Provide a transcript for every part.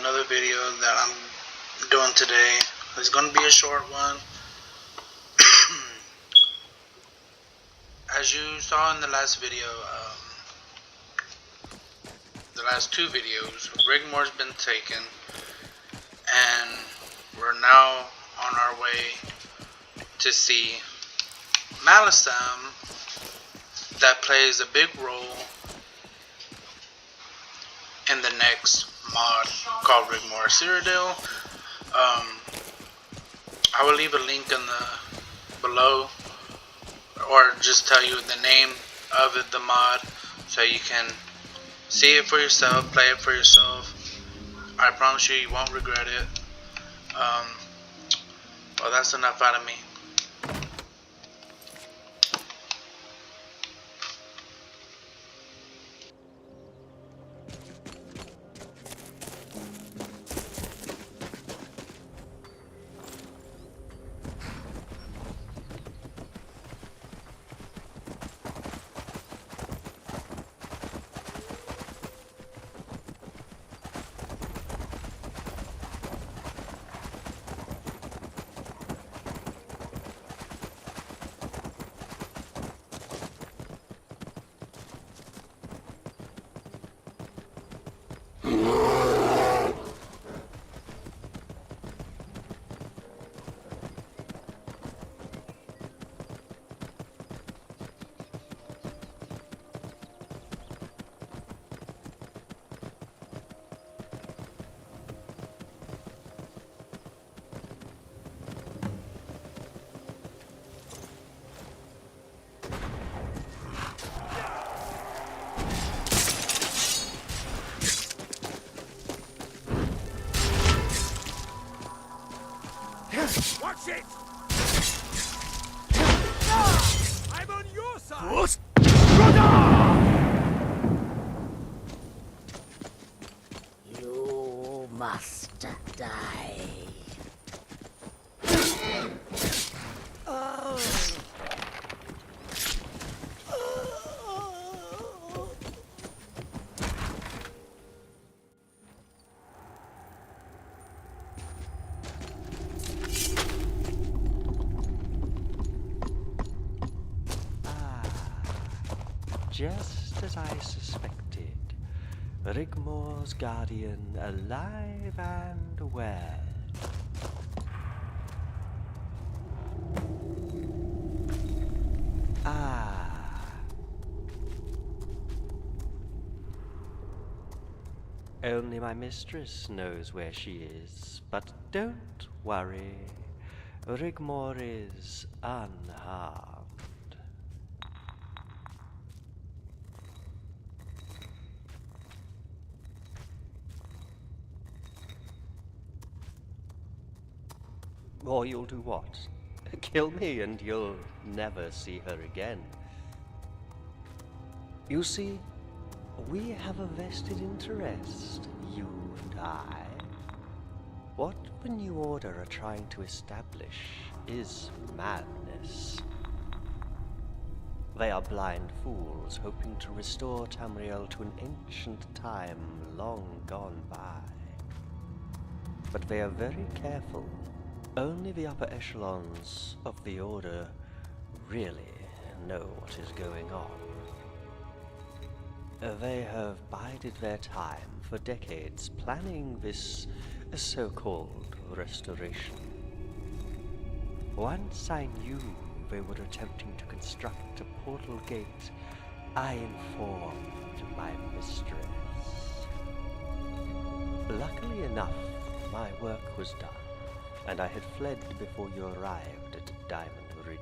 another video that I'm doing today. It's going to be a short one. As you saw in the last video, the last two videos, Rigmor's been taken, and we're now on our way to see Malisam, that plays a big role in the next mod called Rigmor Cyrodiil. I will leave a link in the below, or just tell you the name of the mod so you can see it for yourself, play it for yourself. I promise you won't regret it. Well, that's enough out of me. Watch it! I'm on your side! What? You must die. Just as I suspected, Rigmor's guardian alive and well. Only my mistress knows where she is, but don't worry, Rigmor is unharmed. Or you'll do what? Kill me and you'll never see her again. You see, we have a vested interest, you and I. What the New Order are trying to establish is madness. They are blind fools hoping to restore Tamriel to an ancient time long gone by. But they are very careful. Only the upper echelons of the Order really know what is going on. They have bided their time for decades planning this so-called restoration. Once I knew they were attempting to construct a portal gate, I informed my mistress. Luckily enough, my work was done, and I had fled before you arrived at Diamond Ridge.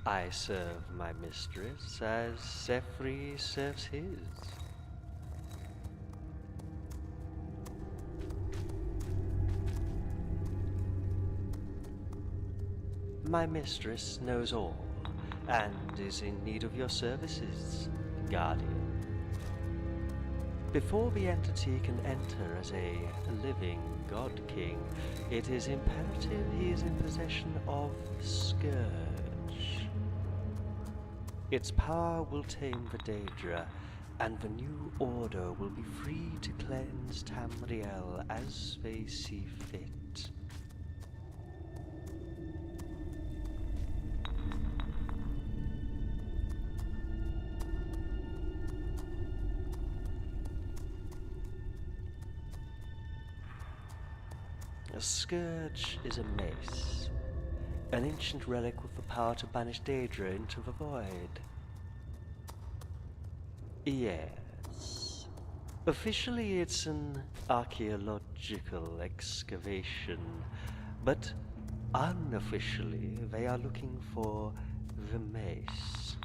I serve my mistress as Sefri serves his. My mistress knows all, and is in need of your services, Guardian. Before the entity can enter as a living God King, it is imperative he is in possession of Scourge. Its power will tame the Daedra, and the new order will be free to cleanse Tamriel as they see fit. A scourge is a mace, an ancient relic with the power to banish Daedra into the void. Yes. Officially it's an archaeological excavation, but unofficially they are looking for the mace.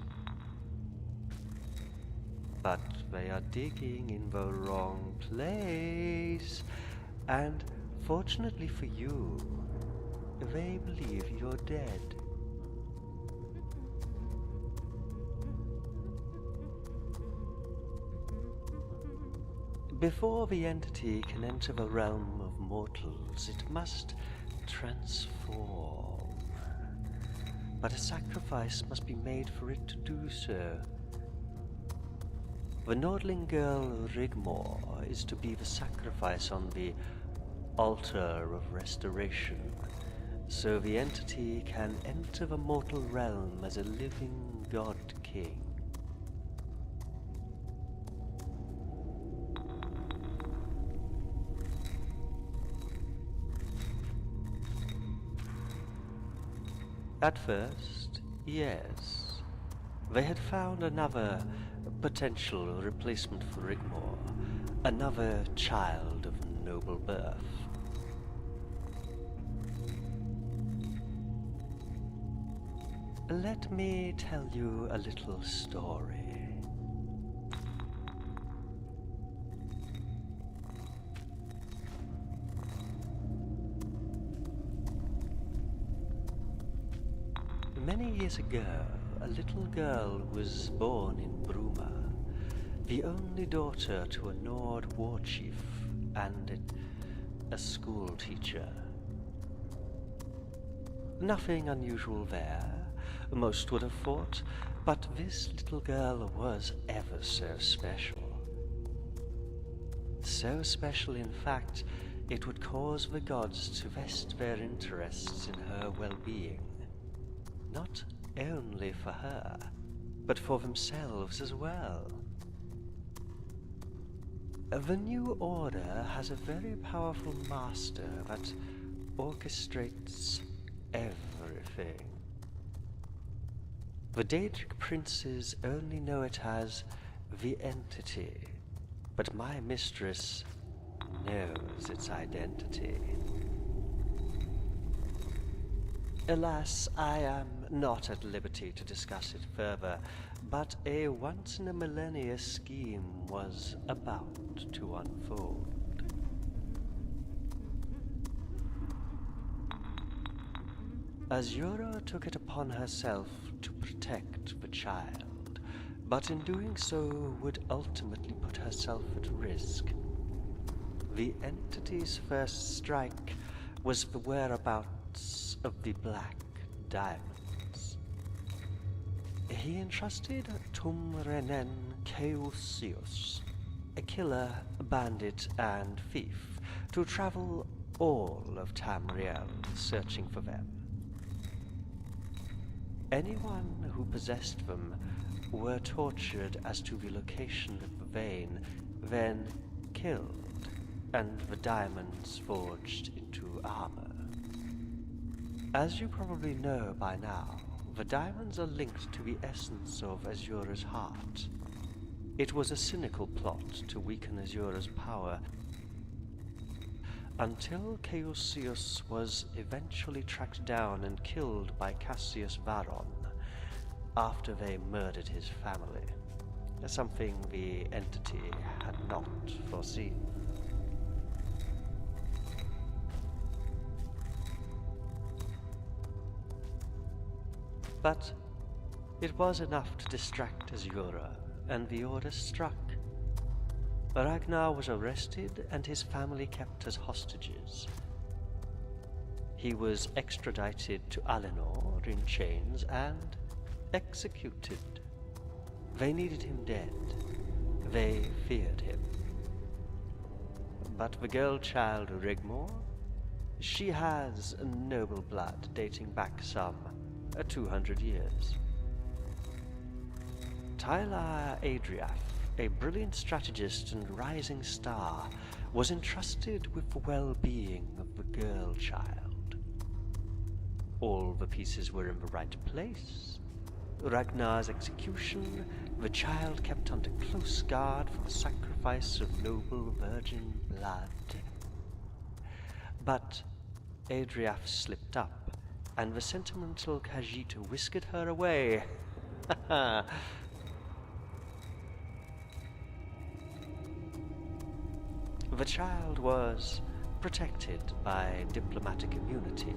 But they are digging in the wrong place, and fortunately for you, they believe you're dead. Before the entity can enter the realm of mortals, it must transform. But a sacrifice must be made for it to do so. The Nordling girl Rigmor is to be the sacrifice on the altar of restoration, so the entity can enter the mortal realm as a living god king. At first, yes. They had found another potential replacement for Rigmor, another child of noble birth. Let me tell you a little story. Many years ago, a little girl was born in Bruma, the only daughter to a Nord war chief and a school teacher. Nothing unusual there, most would have thought, but this little girl was ever so special. So special, in fact, it would cause the gods to vest their interests in her well-being. Not only for her, but for themselves as well. The new order has a very powerful master that orchestrates everything. The Daedric princes only know it as the entity, but my mistress knows its identity. Alas, I am not at liberty to discuss it further, but a once-in-a-millennia scheme was about to unfold. Azura took it upon herself to protect the child, but in doing so would ultimately put herself at risk. The entity's first strike was the whereabouts of the Black Diamonds. He entrusted Tumrenen Keusius, a killer, bandit, and thief, to travel all of Tamriel searching for them. Anyone who possessed them were tortured as to the location of the vein, then killed, and the diamonds forged into armor. As you probably know by now, the diamonds are linked to the essence of Azura's heart. It was a cynical plot to weaken Azura's power, until Keusius was eventually tracked down and killed by Cassius Varon after they murdered his family, something the entity had not foreseen. But it was enough to distract Azura, and the order struck. Ragnar was arrested and his family kept as hostages. He was extradited to Alinor in chains and executed They needed him dead. They feared him. But the girl child Rigmor, she has noble blood dating back some 200 years. Tyler Adriaf, a brilliant strategist and rising star, was entrusted with the well-being of the girl child. All the pieces were in the right place. Ragnar's execution, the child kept under close guard for the sacrifice of noble virgin blood. But Adriaf slipped up, and the sentimental Khajiit whisked her away. The child was protected by diplomatic immunity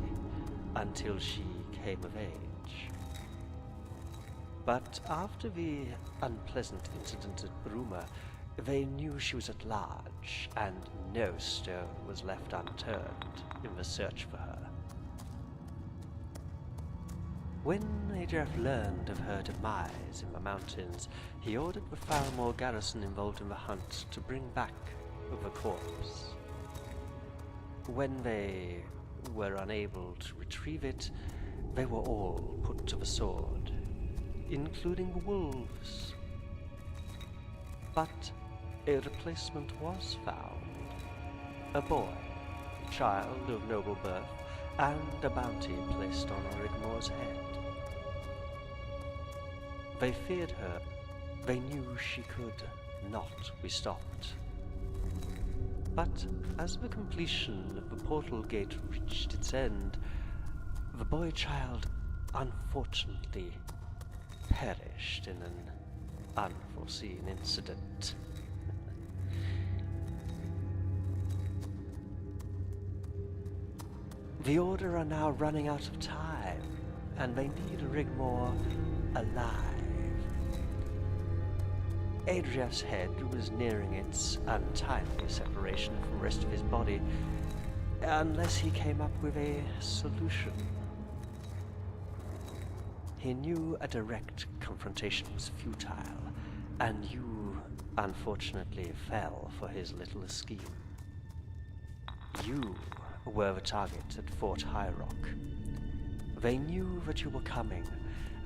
until she came of age. But after the unpleasant incident at bruma, they knew she was at large, and no stone was left unturned in the search for her. When Adriaf learned of her demise in the mountains, he ordered the Falmor garrison involved in the hunt to bring back the corpse. When they were unable to retrieve it, they were all put to the sword, including the wolves. But a replacement was found. A boy, child of noble birth, and a bounty placed on Rigmor's head. They feared her. They knew she could not be stopped. But as the completion of the portal gate reached its end, the boy child unfortunately perished in an unforeseen incident. The Order are now running out of time, and they need Rigmor alive. Adriaf's head was nearing its untimely separation from the rest of his body, unless he came up with a solution. He knew a direct confrontation was futile, and you, unfortunately, fell for his little scheme. You were the target at Fort High Rock. They knew that you were coming,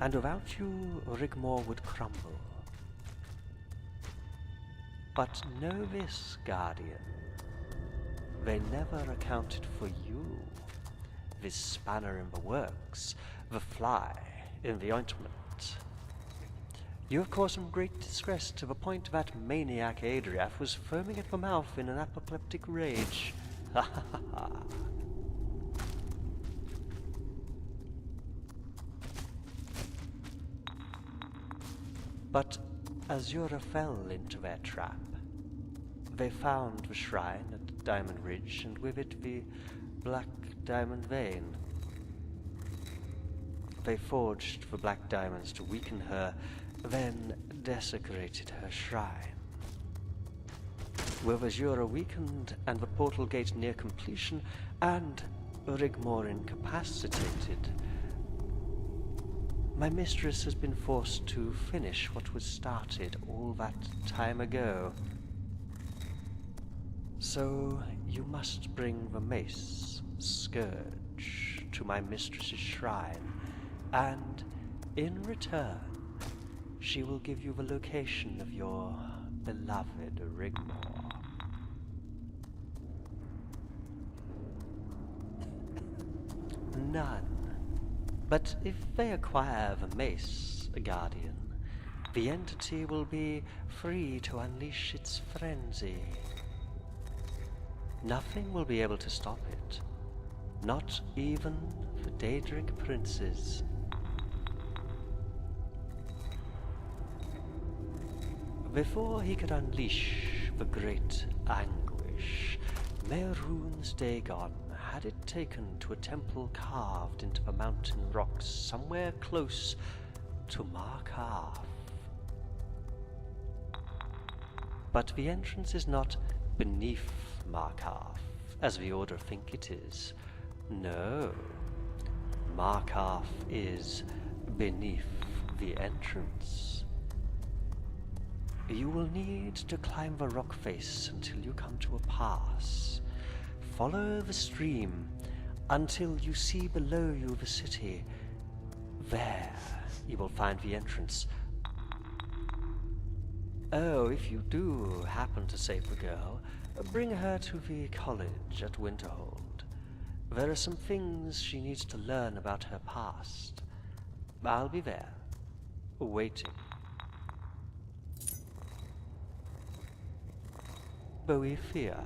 and without you, Rigmor would crumble. But know this, Guardian. They never accounted for you. This spanner in the works, the fly in the ointment. You have caused some great distress to the point that maniac Adriaf was foaming at the mouth in an apoplectic rage. Ha ha ha ha. But Azura fell into their trap. They found the shrine at Diamond Ridge, and with it the Black Diamond Vein. They forged the black diamonds to weaken her, then desecrated her shrine. With Azura weakened and the portal gate near completion, and Rigmor incapacitated, my mistress has been forced to finish what was started all that time ago. So you must bring the mace, Scourge, to my mistress's shrine, and in return, she will give you the location of your beloved Rigmor. None. But if they acquire the mace, Guardian, the entity will be free to unleash its frenzy. Nothing will be able to stop it, not even the Daedric princes. Before he could unleash the great anguish, Mehrunes Dagon had it taken to a temple carved into the mountain rocks somewhere close to Markarth. But the entrance is not beneath Markarth, as the Order think it is. No, Markarth is beneath the entrance. You will need to climb the rock face until you come to a pass. Follow the stream until you see below you the city. There you will find the entrance. Oh, if you do happen to save the girl, bring her to the college at Winterhold. There are some things she needs to learn about her past. I'll be there, waiting. Boethia.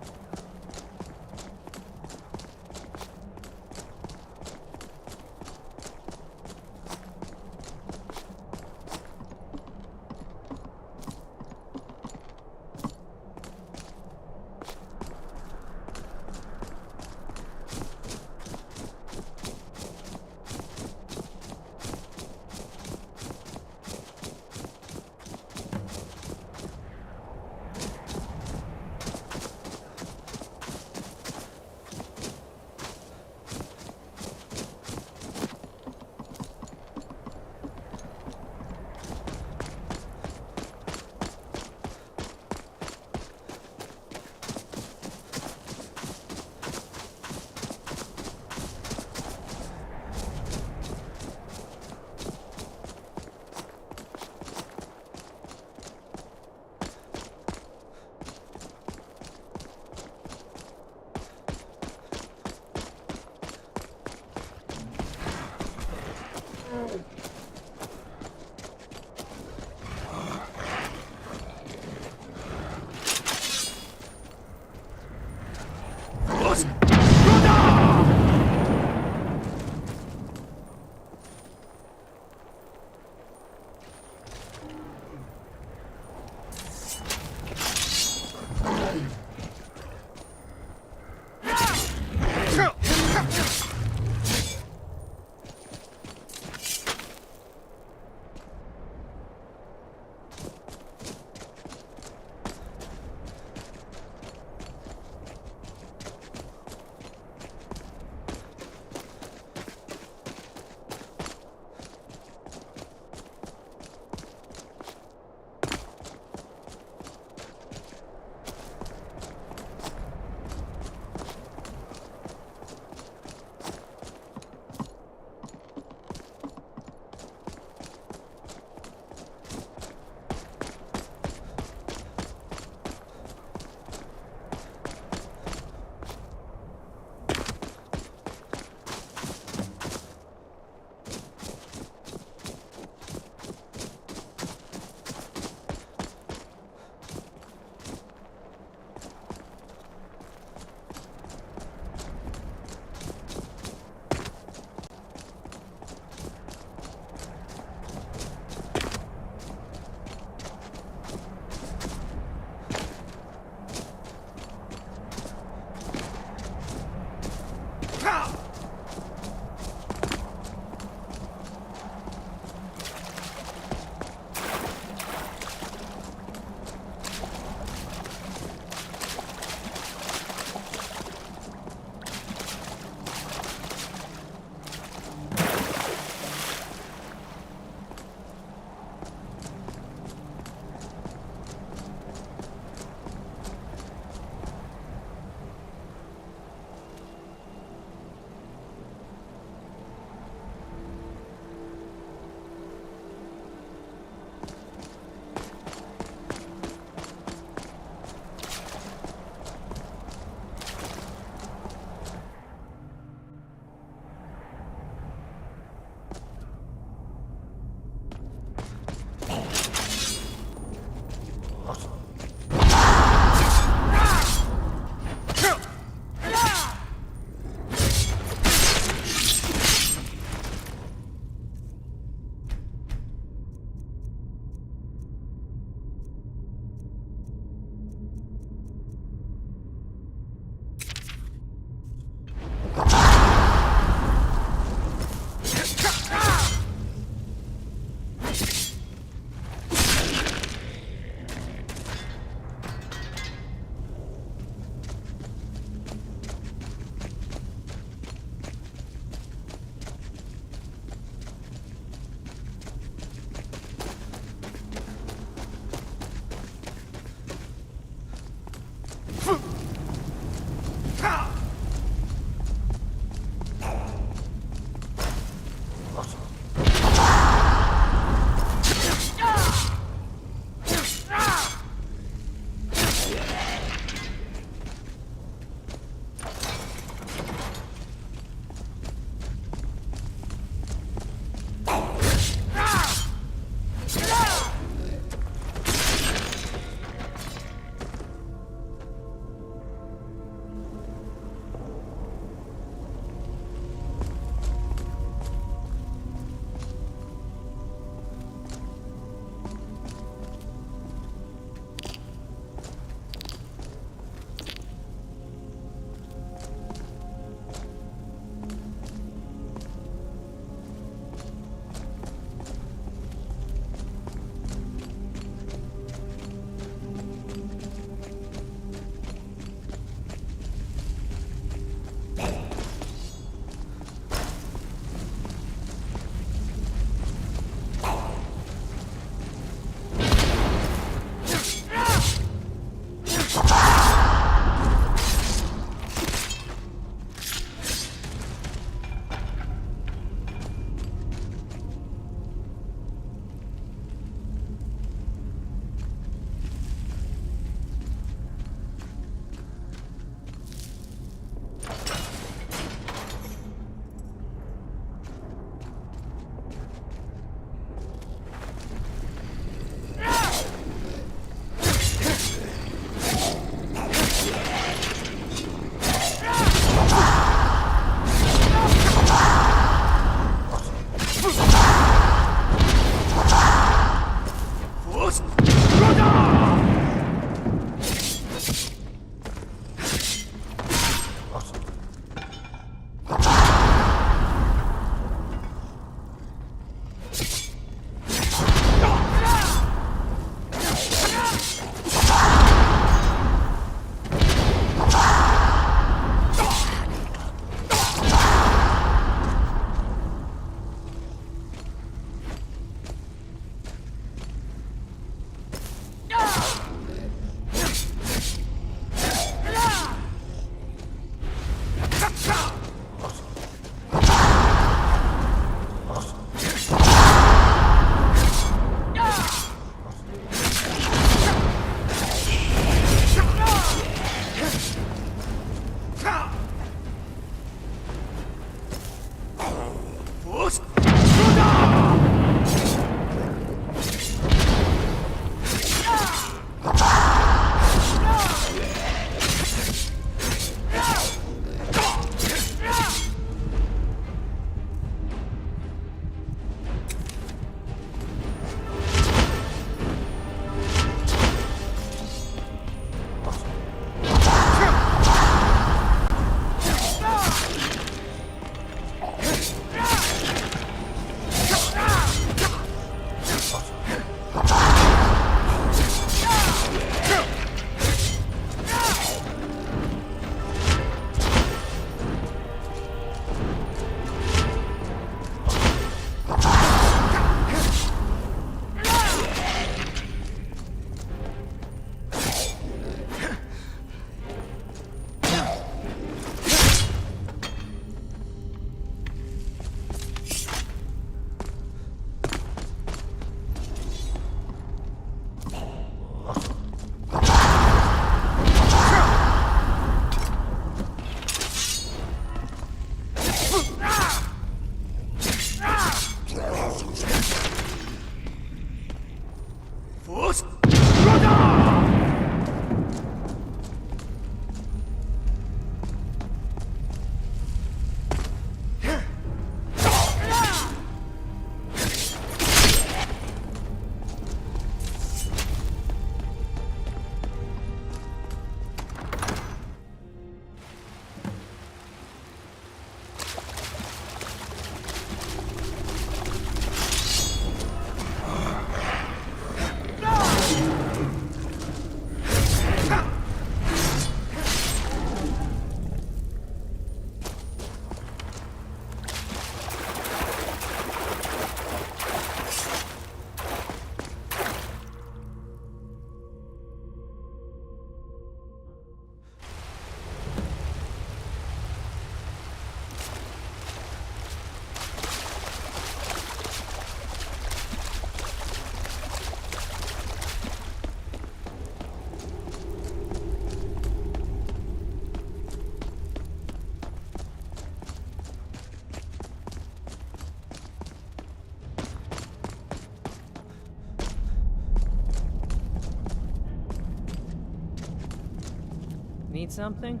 Need something?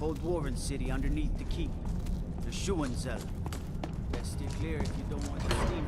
Old Warren City underneath the keep. The Schuenzell. Best steer clear if you don't want the steam